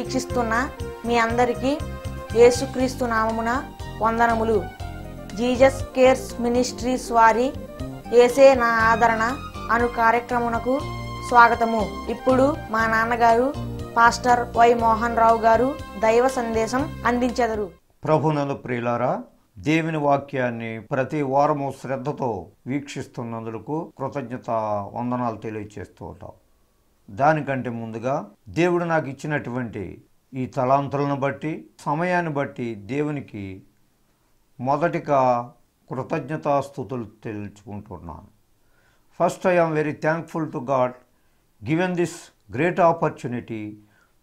వీక్షిస్తున్న మీ అందరికీ యేసుక్రీస్తు నామమున వందనములు. జీసస్ కేర్స్ మినిస్ట్రీస్ వారి యేసే నా ఆదరణ అను కార్యక్రమునకు స్వాగతము. ఇప్పుడు మా నాన్నగారు పాస్టర్ వై మోహన్ రావు గారు దైవ సందేశం అందించెదరు. ప్రభునందు ప్రియులారా, దేవుని వాక్యాన్ని ప్రతి వారము శ్రద్ధతో వీక్షిస్తున్నందుకు కృతజ్ఞత వందనాలు తెలియచేస్తూ ఉంటాం. దానికంటే ముందుగా దేవుడు నాకు ఇచ్చినటువంటి ఈ తలాంతులను బట్టి, సమయాన్ని బట్టి దేవునికి మొదటిగా కృతజ్ఞతాస్తుతులు తెలుసుకుంటున్నాను. First I am very thankful to God given this great opportunity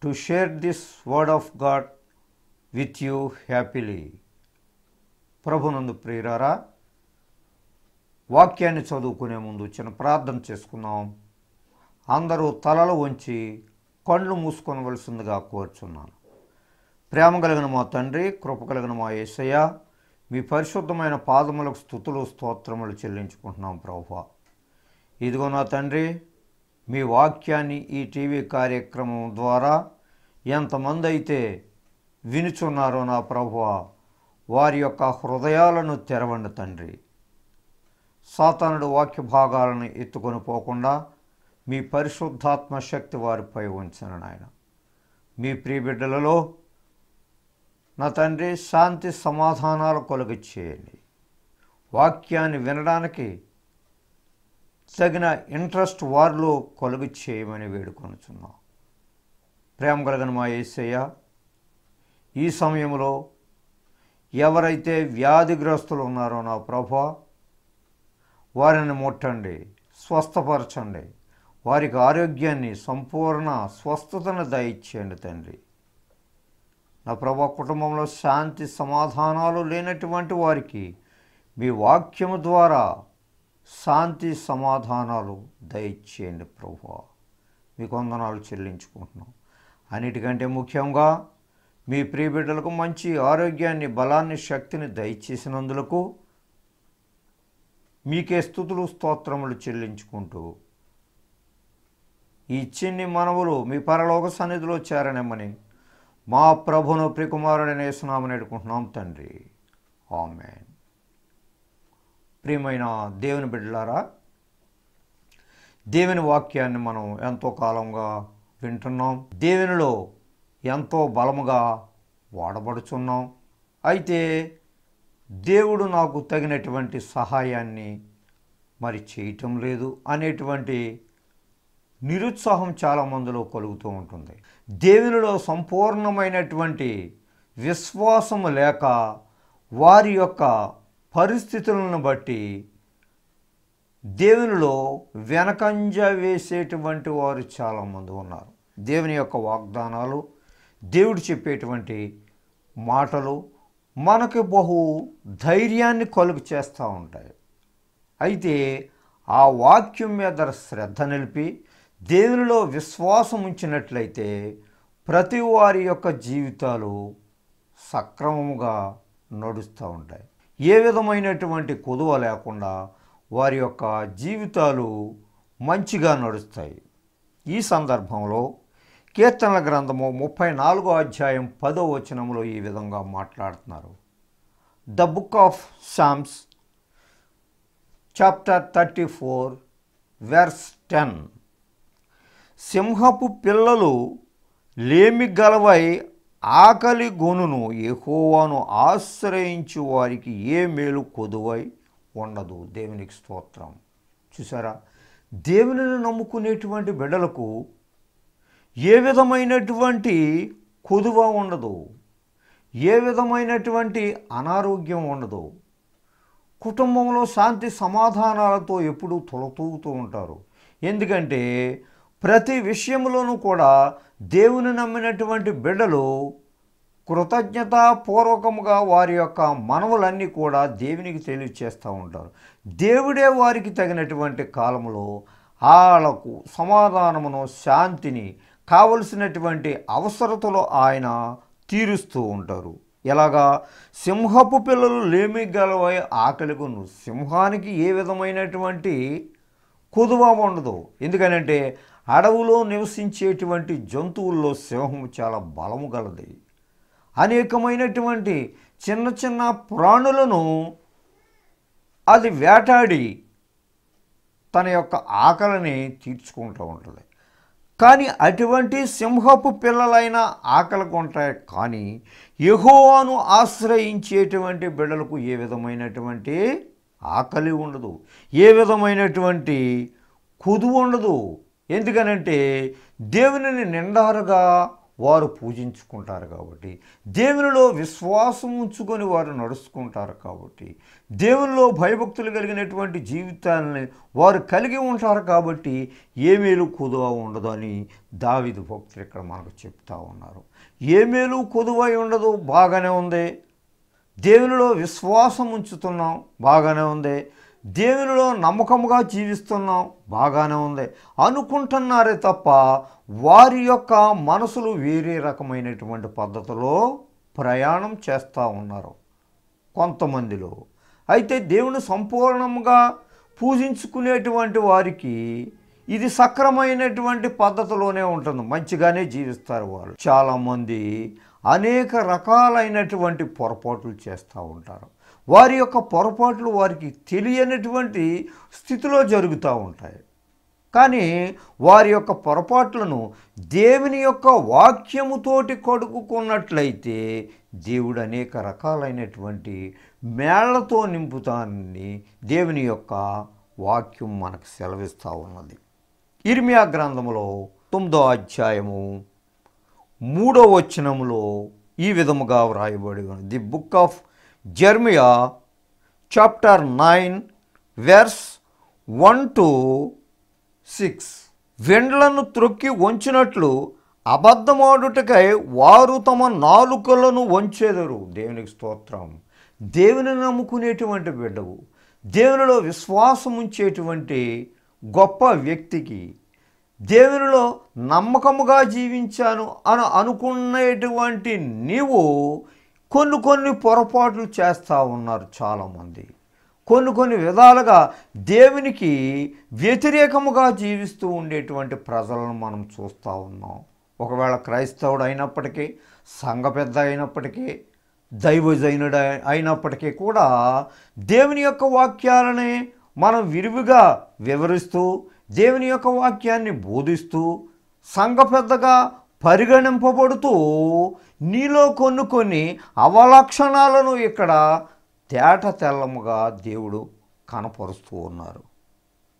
to share this word of God with you happily. ప్రభునందు ప్రియులారా, వాక్యాన్ని చదువుకునే ముందు చిన్న ప్రార్థన చేసుకుందాం. అందరూ తలలు వంచి కళ్ళు మూసుకొనవలసిందిగా కోరుచున్నాను. ప్రేమ కలిగిన మా తండ్రి, కృప కలిగిన మా యేసయ్య, మీ పరిశుద్ధమైన పాదములకు స్తుతులు స్తోత్రములు చెల్లించుకుంటున్నాం ప్రభువా. ఇదిగో నా తండ్రి, మీ వాక్యాన్ని ఈ టీవీ కార్యక్రమం ద్వారా ఎంతమంది అయితే వినుచున్నారో నా ప్రభువా, వారి యొక్క హృదయాలను తెరవండి తండ్రి. సాతానుడు వాక్య భాగాలను ఎత్తుకొని పోకుండా మీ పరిశుద్ధాత్మ శక్తి వారిపై ఉంచను నాయన. మీ ప్రియబిడ్డలలో నా తండ్రి శాంతి సమాధానాలు కలుగ చేయండి. వాక్యాన్ని వినడానికి తగిన ఇంట్రెస్ట్ వారిలో కలుగ చేయమని వేడుకొనుచున్నాం. ప్రేమ కలిగిన మా యేసయ్య, ఈ సమయంలో ఎవరైతే వ్యాధిగ్రస్తులు ఉన్నారో నా ప్రభువా, వారిని ముట్టండి, స్వస్థపరచండి, వారికి ఆరోగ్యాన్ని, సంపూర్ణ స్వస్థతను దయచేయండి తండ్రి. నా ప్రభా, కుటుంబంలో శాంతి సమాధానాలు లేనటువంటి వారికి మీ వాక్యము ద్వారా శాంతి సమాధానాలు దయచేయండి ప్రభువా. మీకు వందనాలు చెల్లించుకుంటున్నాం. అన్నిటికంటే ముఖ్యంగా మీ ప్రియబిడ్డలకు మంచి ఆరోగ్యాన్ని, బలాన్ని, శక్తిని దయచేసినందులకు మీకే స్తుతులు స్తోత్రములు చెల్లించుకుంటూ ఈ చిన్ని మనవులు మీ పరలోక సన్నిధిలో చేరనేమని మా ప్రభును ప్రియకుమారుడైన యేసునామమున వేడుకుంటున్నాం తండ్రి. ఆమేన్. ప్రియమైన దేవుని బిడ్డలారా, దేవుని వాక్యాన్ని మనం ఎంతో కాలంగా వింటున్నాం. దేవునిలో ఎంతో బలముగా వాడబడుచున్నాం. అయితే దేవుడు నాకు తగినటువంటి సహాయాన్ని మరి చేయటం లేదు అనేటువంటి నిరుత్సాహం చాలామందిలో కలుగుతూ ఉంటుంది. దేవునిలో సంపూర్ణమైనటువంటి విశ్వాసము లేక వారి యొక్క పరిస్థితులను బట్టి దేవునిలో వెనకంజ వేసేటువంటి వారు చాలామంది ఉన్నారు. దేవుని యొక్క వాగ్దానాలు, దేవుడు చెప్పేటువంటి మాటలు మనకు బహు ధైర్యాన్ని కలుగు చేస్తూ ఉంటాయి. అయితే ఆ వాక్యం మీద శ్రద్ధ నిలిపి దేవునిలో విశ్వాసం ఉంచినట్లయితే ప్రతి వారి యొక్క జీవితాలు సక్రమముగా నడుస్తూ ఉంటాయి. ఏ విధమైనటువంటి కొదువ లేకుండా వారి యొక్క జీవితాలు మంచిగా నడుస్తాయి. ఈ సందర్భంలో కీర్తనల గ్రంథము 34వ అధ్యాయం 10వ వచనంలో ఈ విధంగా మాట్లాడుతున్నారు. The book of Psalms chapter 34 verse 10. సింహపు పిల్లలు లేమి గలవై ఆకలి గొనును, యెహోవాను ఆశ్రయించు వారికి ఏ మేలు కొదువై ఉండదు. దేవునికి స్తోత్రం. చూసారా, దేవునిని నమ్ముకునేటువంటి బిడ్డలకు ఏ విధమైనటువంటి కొదువ ఉండదు, ఏ విధమైనటువంటి అనారోగ్యం ఉండదు. కుటుంబంలో శాంతి సమాధానాలతో ఎప్పుడూ తొలతూగుతూ ఉంటారు. ఎందుకంటే ప్రతి విషయంలోనూ కూడా దేవుని నమ్మినటువంటి బిడ్డలు కృతజ్ఞతాపూర్వకముగా వారి యొక్క మనవులన్నీ కూడా దేవునికి తెలియచేస్తూ ఉంటారు. దేవుడే వారికి తగినటువంటి కాలంలో వాళ్ళకు సమాధానమును, శాంతిని, కావలసినటువంటి అవసరతలు ఆయన తీరుస్తూ ఉంటారు. ఎలాగా? సింహపు పిల్లలు లేమి గలవై ఆకలిగొను. సింహానికి ఏ విధమైనటువంటి కొదువ ఉండదు. ఎందుకనంటే అడవులో నివసించేటువంటి జంతువుల్లో సింహం చాలా బలము గలది. అనేకమైనటువంటి చిన్న చిన్న ప్రాణులను అది వేటాడి తన యొక్క ఆకలిని తీర్చుకుంటూ ఉంటుంది. కానీ అటువంటి సింహపు పిల్లలైన ఆకలికి ఉంటాయి, కానీ యెహోవాను ఆశ్రయించేటువంటి బిడ్డలకు ఏ విధమైనటువంటి ఆకలి ఉండదు, ఏ విధమైనటువంటి కుదువు ఉండదు. ఎందుకనంటే దేవునిని నిండారుగా వారు పూజించుకుంటారు కాబట్టి, దేవునిలో విశ్వాసం ఉంచుకొని వారు నడుచుకుంటారు కాబట్టి, దేవునిలో భయభక్తులు కలిగినటువంటి జీవితాన్ని వారు కలిగి ఉంటారు కాబట్టి ఏ మేలు కొదువ ఉండదు అని దావీదు భక్తులు ఇక్కడ మనకు చెప్తా ఉన్నారు. ఏ మేలు కొదువ ఉండదు, బాగానే ఉంది. దేవునిలో విశ్వాసం ఉంచుతున్నాం, బాగానే ఉంది. దేవునిలో నమ్మకముగా జీవిస్తున్నాం, బాగానే ఉంది అనుకుంటున్నారే తప్ప వారి యొక్క మనసులు వేరే రకమైనటువంటి పద్ధతిలో ప్రయాణం చేస్తూ ఉన్నారు కొంతమందిలో. అయితే దేవుని సంపూర్ణంగా పూజించుకునేటువంటి వారికి ఇది సక్రమైనటువంటి పద్ధతిలోనే ఉంటుంది, మంచిగానే జీవిస్తారు వారు. చాలామంది అనేక రకాలైనటువంటి పొరపాట్లు చేస్తూ ఉంటారు. వారి యొక్క పొరపాట్లు వారికి తెలియనటువంటి స్థితిలో జరుగుతూ ఉంటాయి. కానీ వారి యొక్క పొరపాట్లను దేవుని యొక్క వాక్యముతోటి కడుక్కున్నట్లయితే దేవుడు అనేక రకాలైనటువంటి మేళ్లతో నింపుతానని దేవుని యొక్క వాక్యం మనకు సెలవిస్తూ ఉన్నది. ఇర్మియా గ్రంథములో 9వ అధ్యాయము 3వ వచనములో ఈ విధముగా వ్రాయబడి ఉంది. The book of Jeremiah chapter 9 verse 1 to 6. వెండ్లను త్రొక్కి వంచినట్లు అబద్ధమాడుటకై వారు తమ నాలుకలను వంచెదరు. దేవునికి స్తోత్రం. దేవుని నమ్ముకునేటువంటి బిడ్డవు, దేవునిలో విశ్వాసం ఉంచేటువంటి గొప్ప వ్యక్తికి, దేవునిలో నమ్మకముగా జీవించాను అని అనుకునేటువంటి నీవు కొన్ని పొరపాట్లు చేస్తూ ఉన్నారు చాలామంది. కొన్ని విధాలుగా దేవునికి వ్యతిరేకముగా జీవిస్తూ ఉండేటువంటి ప్రజలను మనం చూస్తూ ఉన్నాం. ఒకవేళ క్రైస్తవుడు అయినప్పటికీ, సంఘ పెద్ద అయినప్పటికీ, దైవజనుడు అయినప్పటికీ కూడా దేవుని యొక్క వాక్యాలని మనం విరివిగా వివరిస్తూ, దేవుని యొక్క వాక్యాన్ని బోధిస్తూ, సంఘ పెద్దగా పరిగణింపబడుతూ నీలో కొన్ని అవలక్షణాలను ఇక్కడ తేట తెల్లముగా దేవుడు కనపరుస్తూ ఉన్నారు.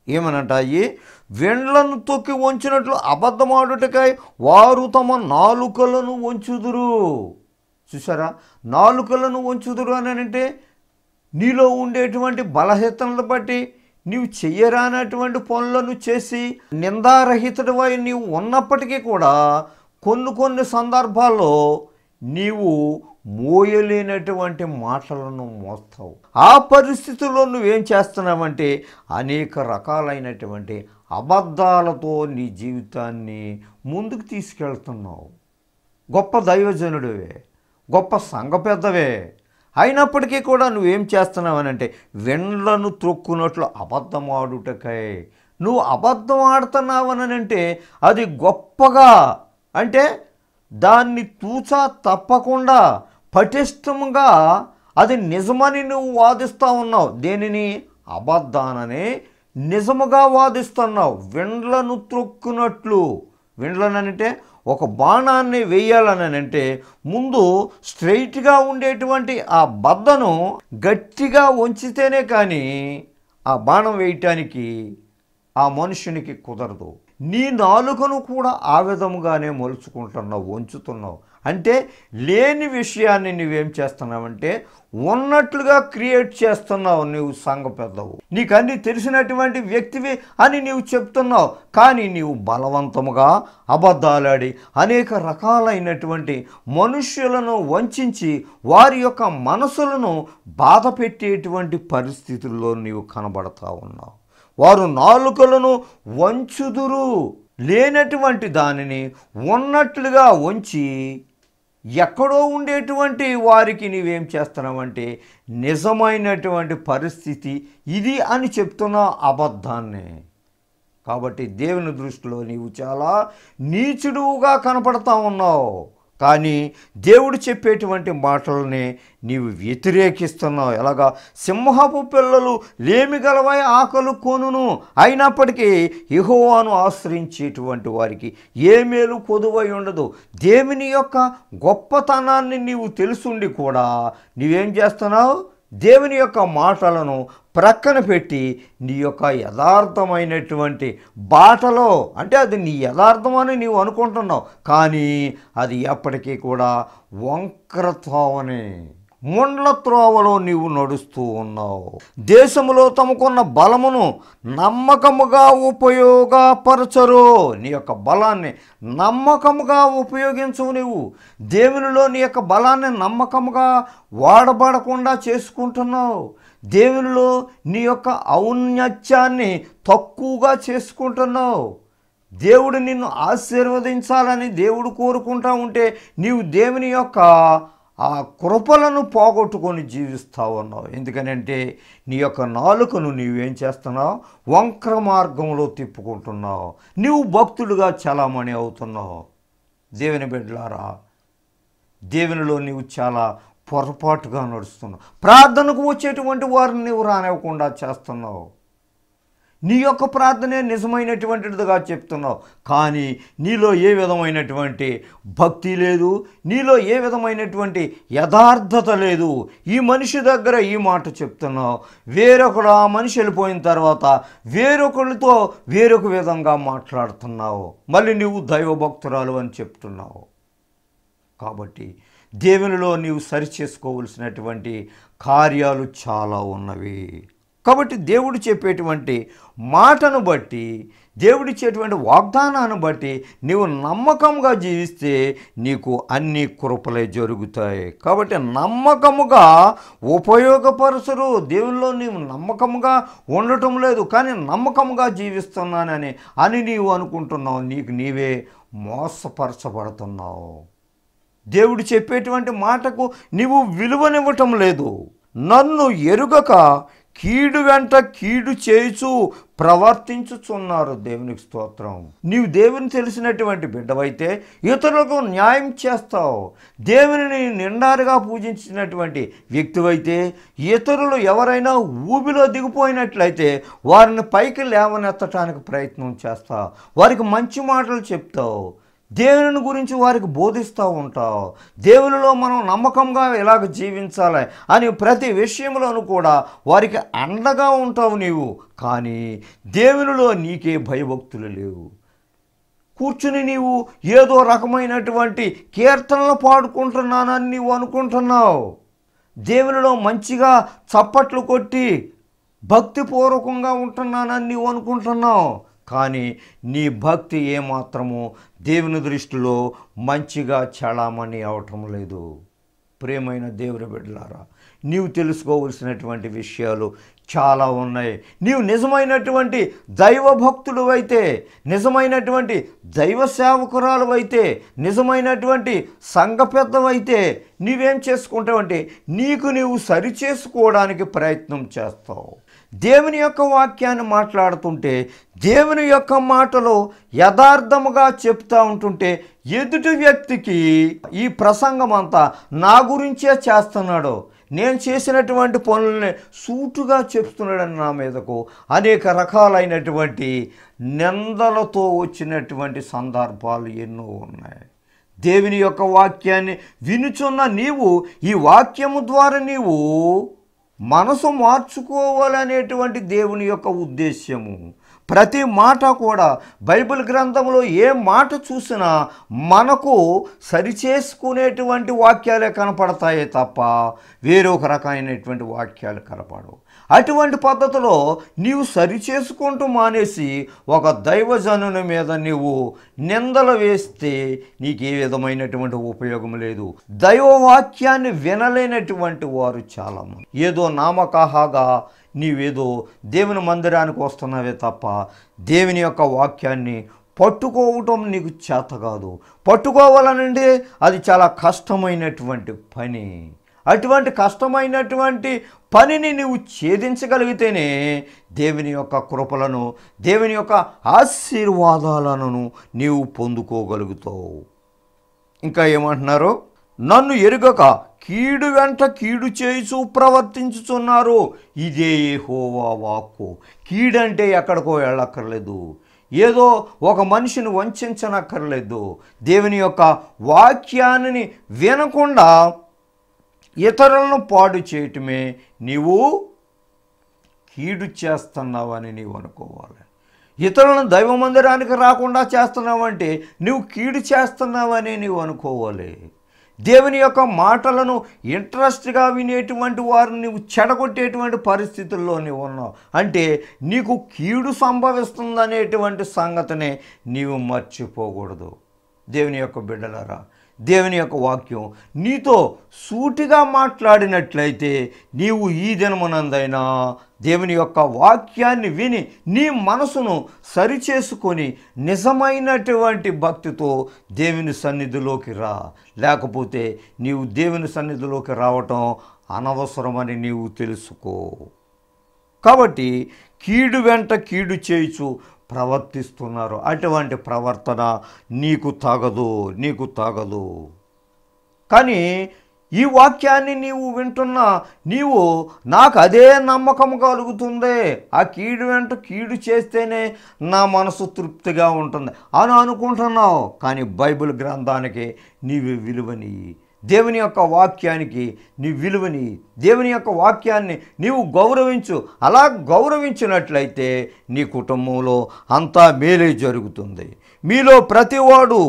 ఏమనంటాయి? వెండ్లను తొక్కి వంచినట్లు అబద్ధమాడుటకై వారు తమ నాలుకలను వంచుదురు. చూసారా, నాలుకలను వంచుదురు అని అంటే నీలో ఉండేటువంటి బలహీనతలను బట్టి నీవు చెయ్యరానటువంటి పనులను చేసి నిందారహితుడివై నీవు ఉన్నప్పటికీ కూడా కొన్ని సందర్భాల్లో నీవు మోయలేనటువంటి మాటలను మోస్తావు. ఆ పరిస్థితుల్లో నువ్వేం చేస్తున్నావంటే అనేక రకాలైనటువంటి అబద్ధాలతో నీ జీవితాన్ని ముందుకు తీసుకెళ్తున్నావు. గొప్ప దైవజనుడివే, గొప్ప సంఘ పెద్దవే అయినప్పటికీ కూడా నువ్వేం చేస్తున్నావనంటే వెండ్లను త్రొక్కున్నట్లు అబద్ధమాడుటకై నువ్వు అబద్ధం ఆడుతున్నావనంటే అది గొప్పగా, అంటే దాన్ని తూచా తప్పకుండా పటిష్టంగా అది నిజమని నువ్వు వాదిస్తూ ఉన్నావు. దేనిని? అబద్ధానని నిజముగా వాదిస్తున్నావు. వెండ్లను త్రొక్కున్నట్లు, వెండ్లనంటే ఒక బాణాన్ని వేయాలని అంటే ముందు స్ట్రైట్గా ఉండేటువంటి ఆ బద్దను గట్టిగా వంచితేనే కానీ ఆ బాణం వేయటానికి ఆ మనుషునికి కుదరదు. నీ నాలుకను కూడా ఆ విధముగానే మలుచుకుంటున్నావు, వంచుతున్నావు. అంటే లేని విషయాన్ని నువ్వేం చేస్తున్నావంటే ఉన్నట్లుగా క్రియేట్ చేస్తున్నావు. నువ్వు సంఘ పెద్దవు, నీకు అన్నీ తెలిసినటువంటి వ్యక్తివి అని నీవు చెప్తున్నావు. కానీ నీవు బలవంతముగా అబద్ధాలాడి అనేక రకాలైనటువంటి మనుష్యులను వంచి వారి యొక్క మనసులను బాధ పెట్టేటువంటి పరిస్థితుల్లో నీవు కనబడతా ఉన్నావు. వారు నాలుకలను వంచుదురు, లేనటువంటి దానిని ఉన్నట్లుగా వంచి ఎక్కడో ఉండేటువంటి వారికి నీవేం చేస్తున్నావంటే నిజమైనటువంటి పరిస్థితి ఇది అని చెప్తున్న అబద్ధాన్ని. కాబట్టి దేవుని దృష్టిలో నీవు చాలా నీచుడుగా కనపడతా ఉన్నావు. కానీ దేవుడు చెప్పేటువంటి మాటలని నీవు వ్యతిరేకిస్తున్నావు. ఎలాగా? సింహపు పిల్లలు లేమి గలవై ఆకలు కొనును, అయినప్పటికీ యెహోవాను ఆశ్రయించేటువంటి వారికి ఏ మేలు కొదువై ఉండదు. దేవుని యొక్క గొప్పతనాన్ని నీవు తెలుసుండి కూడా నీవేం చేస్తున్నావు? దేవుని యొక్క మాటలను ప్రక్కన పెట్టి నీ యొక్క యథార్థమైనటువంటి బాటలో, అంటే అది నీ యథార్థమని నీవు అనుకుంటున్నావు, కానీ అది ఎప్పటికీ కూడా వంకర త్రోవనే, ముండ్ల త్రోవలో నీవు నడుస్తూ ఉన్నావు. దేశంలో తమకున్న బలమును నమ్మకముగా ఉపయోగపరచరు. నీ యొక్క బలాన్ని నమ్మకముగా ఉపయోగించవు. నీవు దేవునిలో నీ యొక్క బలాన్ని నమ్మకముగా వాడబడకుండా చేసుకుంటున్నావు. దేవునిలో నీ యొక్క ఔన్నత్యాన్ని తక్కువగా చేసుకుంటున్నావు. దేవుడు నిన్ను ఆశీర్వదించాలని దేవుడు కోరుకుంటా ఉంటే నీవు దేవుని యొక్క ఆ కృపలను పోగొట్టుకొని జీవిస్తూ ఉన్నావు. ఎందుకనంటే నీ యొక్క నాలుకను నీవేం చేస్తున్నావు? వంక్ర మార్గంలో తిప్పుకుంటున్నావు. నీవు భక్తుడుగా చలామణి అవుతున్నావు. దేవుని బిడ్డలారా, దేవునిలో నీవు చాలా పొరపాటుగా నడుస్తున్నావు. ప్రార్థనకు వచ్చేటువంటి వారిని నీవు రానివ్వకుండా చేస్తున్నావు. నీ యొక్క ప్రార్థనే నిజమైనటువంటిదిగా చెప్తున్నావు, కానీ నీలో ఏ విధమైనటువంటి భక్తి లేదు, నీలో ఏ విధమైనటువంటి యథార్థత లేదు. ఈ మనిషి దగ్గర ఈ మాట చెప్తున్నావు, వేరొకడు ఆ మనిషి వెళ్ళిపోయిన తర్వాత వేరొకరితో వేరొక విధంగా మాట్లాడుతున్నావు. మళ్ళీ నీవు దైవభక్తురాలు అని చెప్తున్నావు. కాబట్టి దేవునిలో నీవు సరిచేసుకోవలసినటువంటి కార్యాలు చాలా ఉన్నవి. కాబట్టి దేవుడు చెప్పేటువంటి మాటను బట్టి, దేవుడిచ్చేటువంటి వాగ్దానాన్ని బట్టి నీవు నమ్మకంగా జీవిస్తే నీకు అన్ని కృపలే జరుగుతాయి. కాబట్టి నమ్మకముగా ఉపయోగపరచరు. దేవుల్లో నీవు నమ్మకంగా ఉండటం లేదు, కానీ నమ్మకంగా జీవిస్తున్నానని నీవు అనుకుంటున్నావు. నీకు నీవే మోసపరచబడుతున్నావు. దేవుడు చెప్పేటువంటి మాటకు నీవు విలువనివ్వటం లేదు. నన్ను ఎరుగక కీడు వెంట కీడు చేయుచు ప్రవర్తించుచున్నారు. దేవునికి స్తోత్రం. నీవు దేవుని తెలిసినటువంటి బిడ్డవైతే ఇతరులకు న్యాయం చేస్తావు. దేవునిని నిండారుగా పూజించినటువంటి వ్యక్తివైతే ఇతరులు ఎవరైనా ఊబిలో దిగిపోయినట్లయితే వారిని పైకి లేవనెత్తడానికి ప్రయత్నం చేస్తావు. వారికి మంచి మాటలు చెప్తావు. దేవుని గురించి వారికి బోధిస్తూ ఉంటావు. దేవునిలో మనం నమ్మకంగా ఎలాగ జీవించాలి అని ప్రతి విషయంలోనూ కూడా వారికి అండగా ఉంటావు నీవు. కానీ దేవునిలో నీకే భయభక్తులు లేవు. కూర్చుని నీవు ఏదో రకమైనటువంటి కీర్తనలు పాడుకుంటున్నానని నీవు అనుకుంటున్నావు. దేవునిలో మంచిగా చప్పట్లు కొట్టి భక్తిపూర్వకంగా ఉంటున్నానని నీవు అనుకుంటున్నావు. కానీ నీ భక్తి ఏమాత్రము దేవుని దృష్టిలో మంచిగా చలామణి అవటం లేదు. ప్రియమైన దేవుని బిడ్డలారా, నీవు తెలుసుకోవలసినటువంటి విషయాలు చాలా ఉన్నాయి. నీవు నిజమైనటువంటి దైవభక్తుడు అయితే, నిజమైనటువంటి దైవ సేవకురాలు అయితే, నిజమైనటువంటి సంఘ పెద్దవైతే నీవేం చేసుకుంటావంటే నీకు నీవు సరిచేసుకోవడానికి ప్రయత్నం చేస్తావు. దేవుని యొక్క వాక్యాన్ని మాట్లాడుతుంటే, దేవుని యొక్క మాటలు యథార్థముగా చెప్తూ ఉంటుంటే ఎదుటి వ్యక్తికి ఈ ప్రసంగం అంతా నా గురించే చేస్తున్నాడు, నేను చేసినటువంటి పనులని సూటుగా చెప్తున్నాడని నా మీదకు అనేక రకాలైనటువంటి నిందలతో వచ్చినటువంటి సందర్భాలు ఎన్నో ఉన్నాయి. దేవుని యొక్క వాక్యాన్ని వినుచున్న నీవు ఈ వాక్యము ద్వారా నీవు మనసు మార్చుకోవాలనేటువంటి దేవుని యొక్క ఉద్దేశ్యము. ప్రతి మాట కూడా బైబిల్ గ్రంథంలో ఏ మాట చూసినా మనకు సరిచేసుకునేటువంటి వాక్యాలే కనపడతాయే తప్ప వేరొక రకమైనటువంటి వాక్యాలు కనపడవు. అటువంటి పద్ధతిలో నీవు సరిచేసుకుంటూ మానేసి ఒక దైవజనుని మీద నీవు నిందలు వేస్తే నీకు ఏ విధమైనటువంటి ఉపయోగం లేదు. దైవవాక్యాన్ని వినలేనటువంటి వారు చాలామంది. ఏదో నామకాహాగా నీవేదో దేవుని మందిరానికి వస్తున్నావే తప్ప దేవుని యొక్క వాక్యాన్ని పట్టుకోవటం నీకు చేత కాదు. పట్టుకోవాలనంటే అది చాలా కష్టమైనటువంటి పని. అటువంటి కష్టమైనటువంటి పనిని నువ్వు ఛేదించగలిగితేనే దేవుని యొక్క కృపలను, దేవుని యొక్క ఆశీర్వాదాలను నీవు పొందుకోగలుగుతావు. ఇంకా ఏమంటున్నారు? నన్ను ఎరుగక కీడు వెంట కీడు చేయుచు ప్రవర్తించుచున్నారు. ఇదే యెహోవా వాక్కు. కీడంటే ఎక్కడికో వెళ్ళక్కర్లేదు, ఏదో ఒక మనిషిని వంచనక్కర్లేదు. దేవుని యొక్క వాక్యాన్ని వినకుండా ఇతరులను పాడు చేయటమే నీవు కీడు చేస్తున్నావని నీవు అనుకోవాలి. ఇతరులను దైవ మందిరానికి రాకుండా చేస్తున్నావంటే నువ్వు కీడు చేస్తున్నావని నీవు అనుకోవాలి. దేవుని యొక్క మాటలను ఇంట్రెస్ట్గా వినేటువంటి వారిని నువ్వు చెడగొట్టేటువంటి పరిస్థితుల్లో నీవు ఉన్నావు అంటే నీకు కీడు సంభవిస్తుందనేటువంటి సంగతిని నీవు మర్చిపోకూడదు. దేవుని యొక్క బిడ్డలారా, దేవుని యొక్క వాక్యం నీతో సూటిగా మాట్లాడినట్లయితే నీవు ఈ దినమునందైనా దేవుని యొక్క వాక్యాన్ని విని నీ మనసును సరిచేసుకొని నిజమైనటువంటి భక్తితో దేవుని సన్నిధిలోకి రా. లేకపోతే నీవు దేవుని సన్నిధిలోకి రావటం అనవసరమని నీవు తెలుసుకో. కాబట్టి కీడు వెంట కీడు చేయుచు ప్రవర్తిస్తున్నారు. అటువంటి ప్రవర్తన నీకు తాగదు. కానీ ఈ వాక్యాన్ని నీవు వింటున్నా నీవు నాకు అదే నమ్మకం కలుగుతుంది, ఆ కీడు వెంట కీడు చేస్తేనే నా మనసు తృప్తిగా ఉంటుంది అని అనుకుంటున్నావు. కానీ బైబిల్ గ్రంథానికి నీవు విలువని, దేవుని యొక్క వాక్యానికి నీ విలువని, దేవుని యొక్క వాక్యాన్ని నీవు గౌరవించు. అలా గౌరవించినట్లయితే నీ కుటుంబంలో అంతా మేలే జరుగుతుంది. మీలో ప్రతివాడు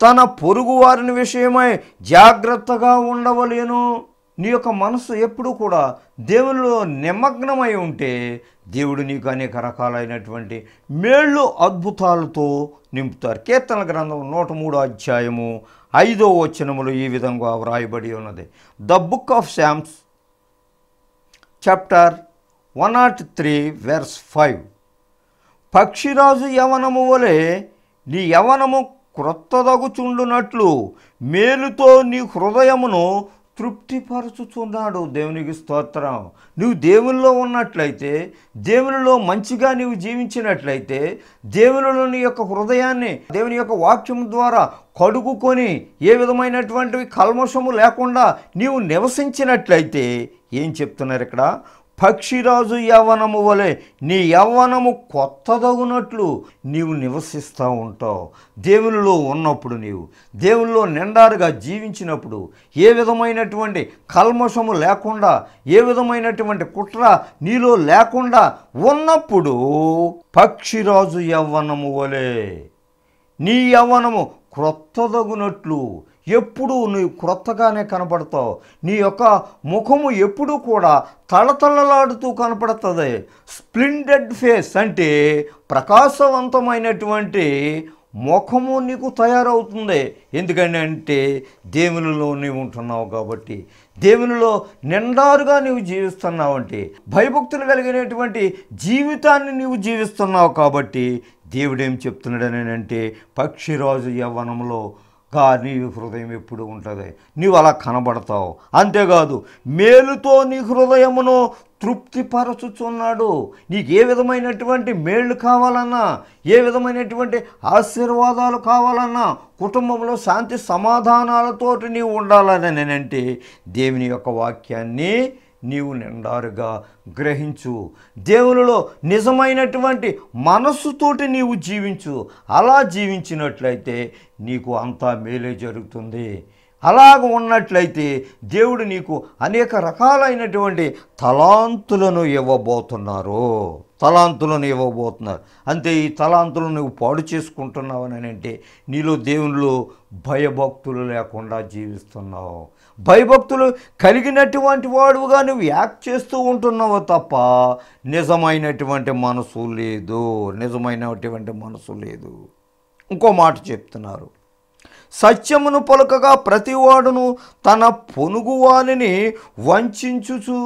తన పొరుగు వారిని విషయమై జాగ్రత్తగా ఉండవలేను. నీ యొక్క మనసు ఎప్పుడు కూడా దేవునిలో నిమగ్నమై ఉంటే దేవుడు నీకు అనేక రకాలైనటువంటి మేళ్ళు అద్భుతాలతో నింపుతారు. కీర్తన గ్రంథం 103 అధ్యాయము 5వ వచనములో ఈ విధంగా వ్రాయబడి ఉన్నది. The book of Psalms chapter 103 verse 5. పక్షిరాజు యవనము వలె నీ యవనము క్రొత్తదగుచుండునట్లు మేలుతో నీ హృదయమును తృప్తిపరచుచున్నాడు. దేవునికి స్తోత్రం. నువ్వు దేవునిలో ఉన్నట్లయితే, దేవునిలో మంచిగా నీవు జీవించినట్లయితే, దేవునిలో నీ యొక్క హృదయాన్ని దేవుని యొక్క వాక్యం ద్వారా కడుగుకొని ఏ విధమైనటువంటి కల్మషము లేకుండా నీవు నివసించినట్లయితే ఏం చెప్తున్నారు ఇక్కడ? పక్షిరాజు యవ్వనము వలె నీ యవ్వనము కొత్తదగునట్లు నీవు నివసిస్తూ ఉంటావు. దేవునిలో ఉన్నప్పుడు, నీవు దేవునిలో నిండారుగా జీవించినప్పుడు, ఏ విధమైనటువంటి కల్మషము లేకుండా, ఏ విధమైనటువంటి కుట్ర నీలో లేకుండా ఉన్నప్పుడు పక్షిరాజు యవ్వనము వలె నీ యవ్వనము క్రొత్తదగునట్లు ఎప్పుడు నువ్వు క్రొత్తగానే కనపడతావు. నీ యొక్క ముఖము ఎప్పుడు కూడా తళతళలాడుతూ కనపడుతుంది. స్ప్లెండెడ్ ఫేస్ అంటే ప్రకాశవంతమైనటువంటి ముఖము నీకు తయారవుతుంది. ఎందుకంటే దేవునిలో నీవు ఉంటున్నావు కాబట్టి, దేవునిలో నిండారుగా నీవు జీవిస్తున్నావంటే, భయభక్తులు కలిగినటువంటి జీవితాన్ని నీవు జీవిస్తున్నావు కాబట్టి దేవుడేం చెప్తున్నాడని అంటే పక్షిరాజు యవ్వనంలో నీ హృదయం ఎప్పుడు ఉంటుంది, నీవు అలా కనబడతావు. అంతేకాదు మేలుతో నీ హృదయమును తృప్తిపరచుచున్నాడు. నీకు ఏ విధమైనటువంటి మేళ్ళు కావాలన్నా, ఏ విధమైనటువంటి ఆశీర్వాదాలు కావాలన్నా, కుటుంబంలో శాంతి సమాధానాలతోటి నీవు ఉండాలని అంటే దేవుని యొక్క వాక్యాన్ని నీవు నిండారుగా గ్రహించు. దేవునిలో నిజమైనటువంటి మనస్సుతోటి నీవు జీవించు. అలా జీవించినట్లయితే నీకు అంతా మేలే జరుగుతుంది. అలాగ ఉన్నట్లయితే దేవుడు నీకు అనేక రకాలైనటువంటి తలాంతులను ఇవ్వబోతున్నారు. అంతే ఈ తలాంతులను నువ్వు పాడు చేసుకుంటున్నావని అంటే నీలో దేవునిలో భయభక్తులు లేకుండా జీవిస్తున్నావు. భయభక్తులు కలిగినటువంటి వాడుగా నువ్వు యాక్ట్ చేస్తూ ఉంటున్నావు తప్ప నిజమైనటువంటి మనసు లేదు. ఇంకో మాట చెప్తున్నారు, సత్యమును పలుకగా ప్రతివాడును తన పొనుగువానిని వంచుచు.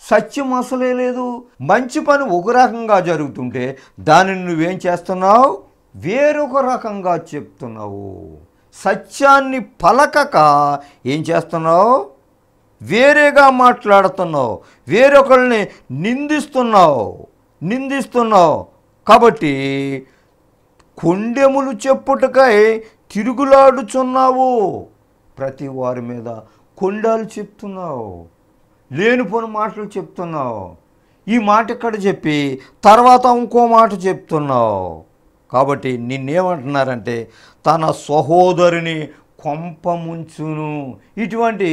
సత్యం అసలే లేదు. మంచి పని ఒక రకంగా జరుగుతుంటే దానిని నువ్వేం చేస్తున్నావు? వేరొక రకంగా చెప్తున్నావు. సత్యాన్ని పలకక ఏం చేస్తున్నావు? వేరేగా మాట్లాడుతున్నావు, వేరొకరిని నిందిస్తున్నావు. కాబట్టి కొండెములు చెప్పుటకై తిరుగులాడుచున్నావు. ప్రతి వారి మీద కొండాలు చెప్తున్నావు, లేనిపోని మాటలు చెప్తున్నావు. ఈ మాట ఇక్కడ చెప్పి తర్వాత ఇంకో మాట చెప్తున్నావు. కాబట్టి నిన్నేమంటున్నారంటే తన సహోదరుని కొంప ముంచును. ఇటువంటి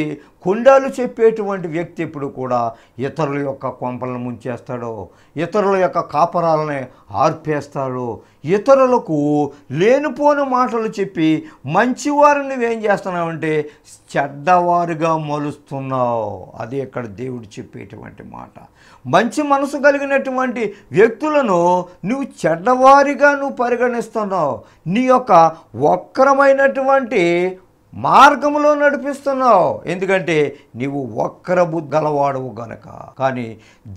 కొండాలు చెప్పేటువంటి వ్యక్తి ఎప్పుడు కూడా ఇతరుల యొక్క కొంపలను ముంచేస్తాడో, ఇతరుల యొక్క కాపరాలని ఆర్పేస్తాడో, ఇతరులకు లేనిపోని మాటలు చెప్పి మంచివారిని నువ్వేం చేస్తున్నావంటే చెడ్డవారుగా మలుస్తున్నావు. అది ఇక్కడ దేవుడు చెప్పేటువంటి మాట. మంచి మనసు కలిగినటువంటి వ్యక్తులను నువ్వు చెడ్డవారిగా పరిగణిస్తున్నావు. నీ యొక్క వక్రమైనటువంటి మార్గంలో నడిపిస్తున్నావు. ఎందుకంటే నీవు వక్ర బుద్ధి గలవాడవు గనక. కానీ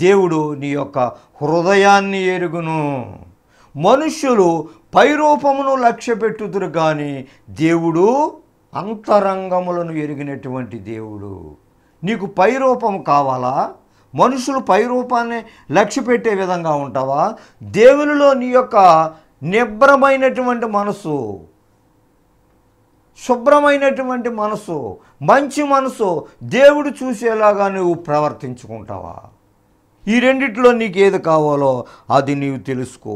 దేవుడు నీ యొక్క హృదయాన్ని ఎరుగును. మనుష్యులు పైరూపమును లక్ష్య పెట్టుదురు కానీ దేవుడు అంతరంగములను ఎరిగినటువంటి దేవుడు. నీకు పైరూపం కావాలా? మనుషులు పైరూపాన్ని లక్ష్య పెట్టే విధంగా ఉంటావా? దేవునిలో నీ యొక్క నిబ్రమైనటువంటి మనసు, శుభ్రమైనటువంటి మనసు, మంచి మనసు దేవుడు చూసేలాగా నువ్వు ప్రవర్తించుకుంటావా? ఈ రెండిట్లో నీకు ఏది కావాలో అది నీవు తెలుసుకో.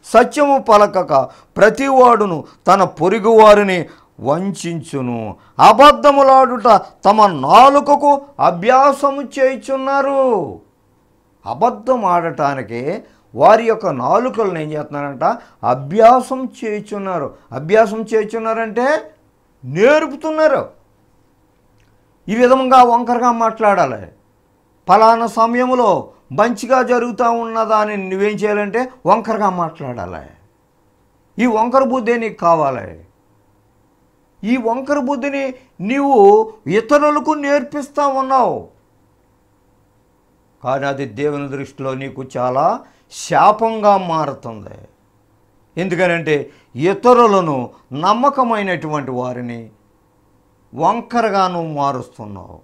సత్యము పలకక ప్రతివాడును తన పొరుగువారిని వంచును, అబద్ధములాడుట తమ నాలుకకు అభ్యాసము చేయుచున్నారు. అబద్ధం ఆడటానికి వారి యొక్క నాలుకలను ఏం చేస్తున్నారంట? అభ్యాసం చేయుచున్నారు. అభ్యాసం చేయుచున్నారంటే నేర్పుతున్నారు. ఈ విధంగా వంకరగా మాట్లాడాలి. ఫలానా సమయంలో మంచిగా జరుగుతూ ఉన్నదాన్ని నువ్వేం చేయాలంటే వంకరగా మాట్లాడాలి. ఈ వంకర బుద్ధి నీకు కావాలి. ఈ వంకర బుద్ధిని నీవు ఇతరులకు నేర్పిస్తూ ఉన్నావు. కానీ అది దేవుని దృష్టిలో నీకు చాలా శాపంగా మారుతుంది. ఎందుకనంటే ఇతరులను, నమ్మకమైనటువంటి వారిని వంకరగా నువ్వు మారుస్తున్నావు.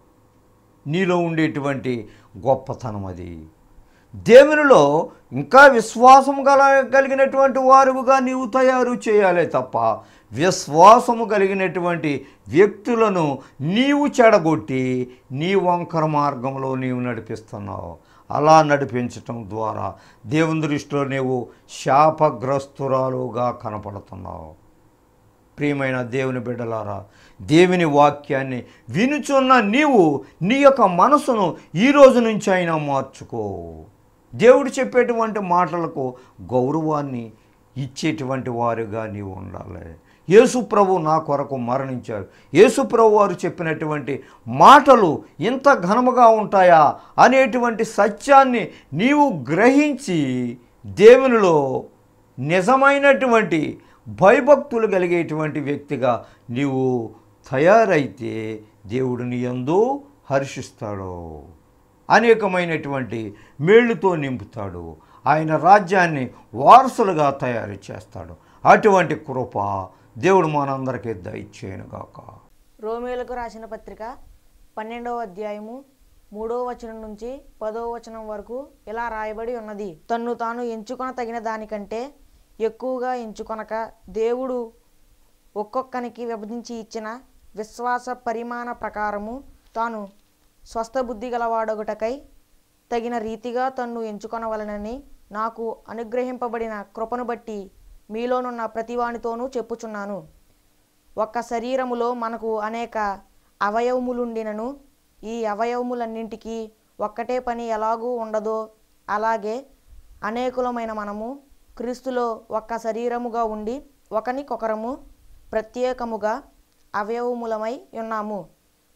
నీలో ఉండేటువంటి గొప్పతనం అది. దేవునిలో ఇంకా విశ్వాసం కలిగినటువంటి వారుగా నీవు తయారు చేయాలి తప్ప విశ్వాసము కలిగినటువంటి వ్యక్తులను నీవు చెడగొట్టి నీ వంకర మార్గంలో నీవు నడిపిస్తున్నావు. అలా నడిపించటం ద్వారా దేవుని దృష్టిలో నీవు శాపగ్రస్తురాలుగా కనపడుతున్నావు. ప్రియమైన దేవుని బిడ్డలారా, దేవుని వాక్యాన్ని వినుచున్న నీవు నీ యొక్క మనసును ఈ రోజు నుంచి అయినా మార్చుకో. దేవుడు చెప్పేటువంటి మాటలకు గౌరవాన్ని ఇచ్చేటువంటి వారుగా నీవు ఉండాలి. యేసు ప్రభు నా కొరకు మరణించారు. యేసు ప్రభు వారు చెప్పినటువంటి మాటలు ఇంత ఘనముగా ఉంటాయా అనేటువంటి సత్యాన్ని నీవు గ్రహించి దేవునిలో నిజమైనటువంటి భయభక్తులు కలిగేటువంటి వ్యక్తిగా నీవు తయారైతే దేవుడు నీ యందు హర్షిస్తాడు. అనేకమైనటువంటి మేళ్ళుతో నింపుతాడు. ఆయన రాజ్యాన్ని వారసులుగా తయారు చేస్తాడు. అటువంటి కృప దేవుడు మనందరికీ దయచేయునుగాక. రోమేలకు రాసిన పత్రిక 12వ అధ్యాయము 3వ వచనం నుంచి 10వ వచనం వరకు ఇలా రాయబడి ఉన్నది. తన్ను తాను ఎంచుకొన తగిన దానికంటే ఎక్కువగా ఎంచుకొనక దేవుడు ఒక్కొక్కనికి విభజించి ఇచ్చిన విశ్వాస పరిమాణ ప్రకారము తాను స్వస్థ బుద్ధి గలవాడొకటకై తగిన రీతిగా తన్ను ఎంచుకొనవలనని నాకు అనుగ్రహింపబడిన కృపను బట్టి మీలోనున్న ప్రతివానితోనూ చెప్పుచున్నాను. ఒక్క శరీరములో మనకు అనేక అవయవములుండినను ఈ అవయవములన్నింటికీ ఒక్కటే పని ఎలాగూ ఉండదో అలాగే అనేకులమైన మనము క్రీస్తులో ఒక్క శరీరముగా ఉండి ఒకనికొకరము ప్రత్యేకముగా అవయవములమై ఉన్నాము.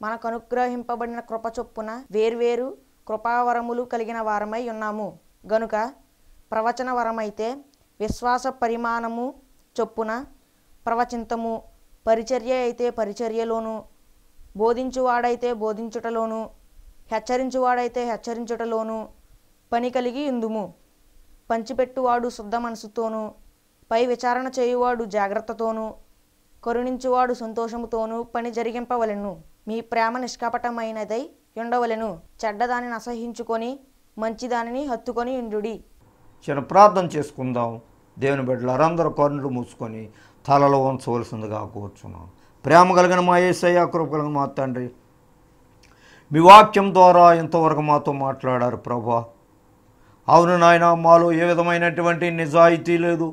మనకు అనుగ్రహింపబడిన కృప చొప్పున వేర్వేరు కృపావరములు కలిగిన వారమై ఉన్నాము గనుక ప్రవచన వరమైతే విశ్వాస పరిమాణము చొప్పున ప్రవచింతము, పరిచర్య అయితే పరిచర్యలోను, బోధించువాడైతే బోధించుటలోను, హెచ్చరించువాడైతే హెచ్చరించుటలోను పని కలిగి ఉందుము. పంచిపెట్టువాడు శుద్ధ మనసుతోనూ, పై విచారణ చేయువాడు జాగ్రత్తతోనూ, కరుణించువాడు సంతోషముతోనూ పని జరిగింపవలెను. మీ ప్రేమ నిష్కపటమైనదై ఉండవలెను. చెడ్డదానిని అసహించుకొని మంచిదానిని హత్తుకొని ఉండుడి. చిన్న ప్రార్థన చేసుకుందాం. దేవుని బిడ్డలారా అందరూ కన్నులు మూసుకొని తలలో ఉంచవలసిందిగా కూర్చున్నాం. ప్రేమ కలిగిన మా యేసయ్య, కృప కలిగిన మా తండ్రి, మీ వాక్యం ద్వారా ఇంతవరకు మాతో మాట్లాడారు ప్రభా. అవును నాయన, మాలో ఏ విధమైనటువంటి నిజాయితీ లేదు.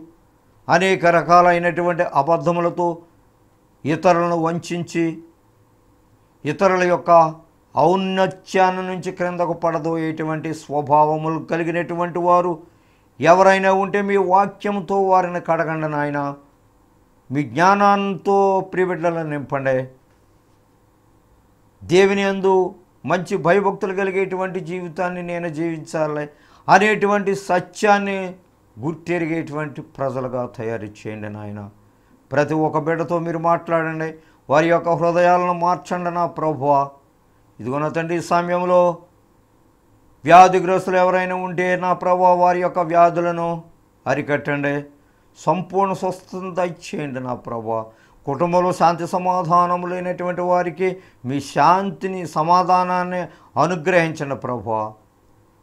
అనేక రకాలైనటువంటి అబద్ధములతో ఇతరులను వంచి ఇతరుల యొక్క ఔన్నత్యాన్ని నుంచి క్రిందకు పడదోయేటువంటి స్వభావములు కలిగినటువంటి వారు ఎవరైనా ఉంటే మీ వాక్యంతో వారిని కడగండి నాయన. మీ జ్ఞానంతో ప్రియబిడ్డలను నింపండి. దేవుని యందు మంచి భయభక్తులు కలిగేటువంటి జీవితాన్ని నేను జీవించాలి అనేటువంటి సత్యాన్ని గుర్తెరిగేటువంటి ప్రజలుగా తయారు చేయండి నాయన. ప్రతి ఒక్క బిడ్డతో మీరు మాట్లాడండి, వారి యొక్క హృదయాలను మార్చండి నా ప్రభువా. ఇదిగో నా తండ్రి, ఈ సమయంలో వ్యాధిగ్రస్తులు ఎవరైనా ఉంటే నా ప్రభువా వారి యొక్క వ్యాధులను అరికట్టండి, సంపూర్ణ స్వస్థత ఇచ్చేయండి నా ప్రభువా. కుటుంబంలో శాంతి సమాధానం లేనటువంటి వారికి మీ శాంతిని సమాధానాన్ని అనుగ్రహించండి ప్రభువా.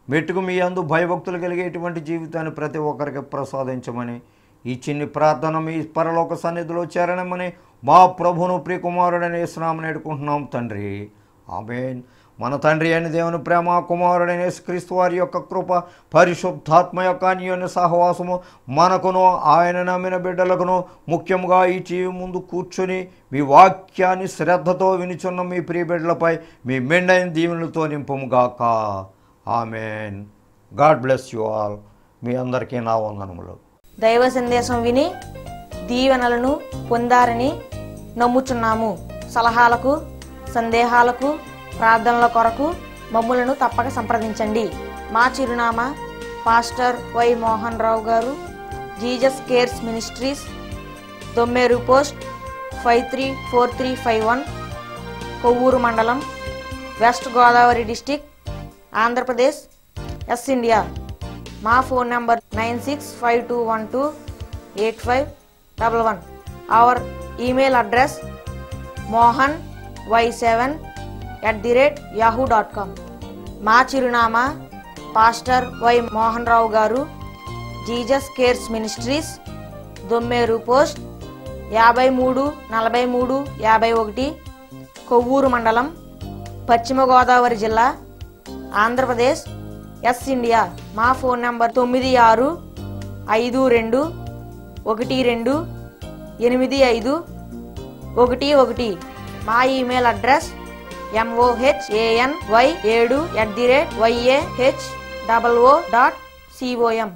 మెట్టుకు మీ యందు భయభక్తులు కలిగేటువంటి జీవితాన్ని ప్రతి ఒక్కరికి ప్రసాదించమని ఈ చిన్ని ప్రార్థన మీ పరలోక సన్నిధిలో చేరనమని మా ప్రభును ప్రియకుమారుడని యేసునామమున వేడుకుంటున్నాం తండ్రి, ఆమేన్. మన తండ్రి అయిన దేవుని ప్రేమ, కుమారుడైన యేసుక్రీస్తు వారి యొక్క కృప, పరిశుద్ధాత్మ యొక్క అన్యోన్య సహవాసము మనకును ఆయన నమ్మిన బిడ్డలకును, ముఖ్యంగా ఈ టీవీ ముందు కూర్చొని మీ వాక్యాన్ని శ్రద్ధతో వినిచున్న మీ ప్రియ బిడ్డలపై మీ మెండైన దీవెనలతో నింపుముగాక. ఆమేన్. God bless you all. మీ అందరికీ నా వందనములు. దైవ సందేశం విని దీవెనలను పొందారని నమ్ముచున్నాము. సలహాలకు, సందేహాలకు, ప్రార్థనల కొరకు మమ్ములను తప్పక సంప్రదించండి. మా చిరునామా pastor Y Mohan Rao garu, Jesus cares ministries, Dommeru post 534351, Kovvur మండలం, west Godavari district, Andhra Pradesh, S India. మా phone number 9652128511. Our email address mohany7@yahoo.com. మా చిరునామా pastor Y Mohan Rao garu, Jesus cares ministries, Dommeru post 534351, Kovvur మండలం, పశ్చిమ గోదావరి జిల్లా, ఆంధ్రప్రదేశ్, ఎస్ ఇండియా. మా ఫోన్ నంబర్ 9652128511. మా ఈమెయిల్ అడ్రస్ mohany7@yahoo.com.